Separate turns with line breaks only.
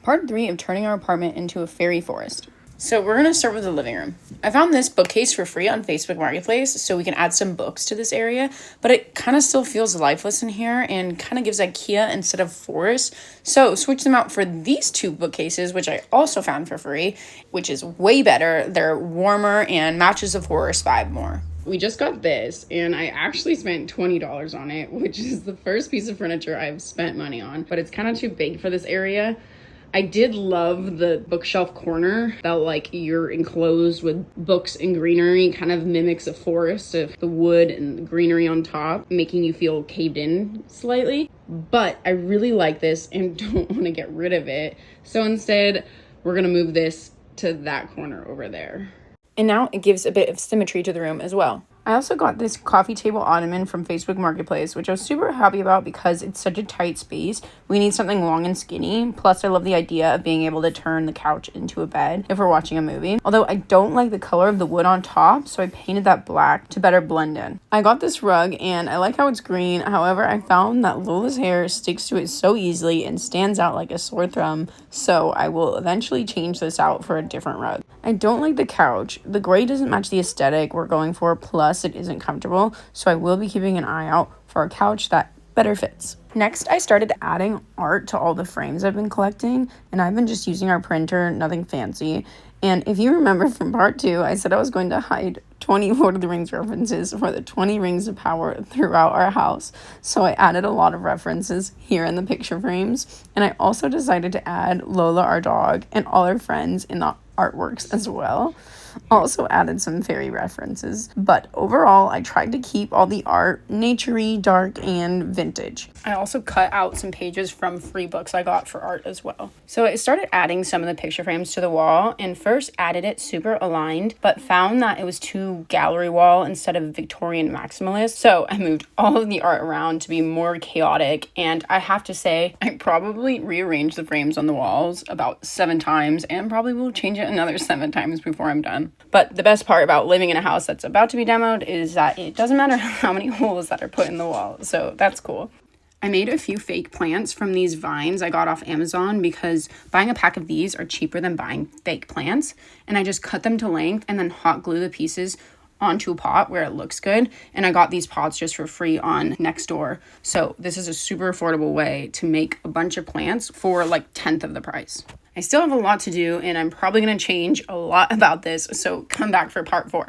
Part 3 of turning our apartment into a fairy forest. So we're going to start with the living room. I found this bookcase for free on Facebook Marketplace, so we can add some books to this area, but it kind of still feels lifeless in here and kind of gives IKEA instead of forest. So switch them out for these two bookcases, which I also found for free, which is way better. They're warmer and matches the forest vibe more. We just got this, and I actually spent $20 on it, which is the first piece of furniture I've spent money on, but it's kind of too big for this area. I did love the bookshelf corner. Felt like you're enclosed with books and greenery, kind of mimics a forest of the wood and the greenery on top, making you feel caved in slightly. But I really like this and don't want to get rid of it. So instead, we're gonna move this to that corner over there. And now it gives a bit of symmetry to the room as well. I also got this coffee table ottoman from Facebook Marketplace, which I was super happy about because it's such a tight space. We need something long and skinny. Plus, I love the idea of being able to turn the couch into a bed if we're watching a movie. Although I don't like the color of the wood on top, so I painted that black to better blend in. I got this rug and I like how it's green. However, I found that Lola's hair sticks to it so easily and stands out like a sore thumb, so I will eventually change this out for a different rug. I don't like the couch. The gray doesn't match the aesthetic we're going for, plus it isn't comfortable, so I will be keeping an eye out for a couch that better fits. Next, I started adding art to all the frames I've been collecting, and I've been just using our printer, nothing fancy. And if you remember from part 2, I said I was going to hide 20 Lord of the Rings references for the 20 Rings of Power throughout our house. So I added a lot of references here in the picture frames, and I also decided to add Lola, our dog, and all our friends in the artworks as well. Also added some fairy references, but overall I tried to keep all the art naturey, dark, and vintage. I also cut out some pages from free books I got for art as well. So I started adding some of the picture frames to the wall, and first added it super aligned, but found that it was too gallery wall instead of Victorian maximalist, so I moved all of the art around to be more chaotic. And I have to say, I probably rearranged the frames on the walls about 7 times and probably will change it another 7 times before I'm done. But the best part about living in a house that's about to be demoed is that it doesn't matter how many holes that are put in the wall, so that's cool. I made a few fake plants from these vines I got off Amazon because buying a pack of these are cheaper than buying fake plants, and I just cut them to length and then hot glue the pieces onto a pot where it looks good. And I got these pots just for free on Nextdoor, so this is a super affordable way to make a bunch of plants for like 1/10 of the price. I still have a lot to do, and I'm probably going to change a lot about this, so come back for part 4.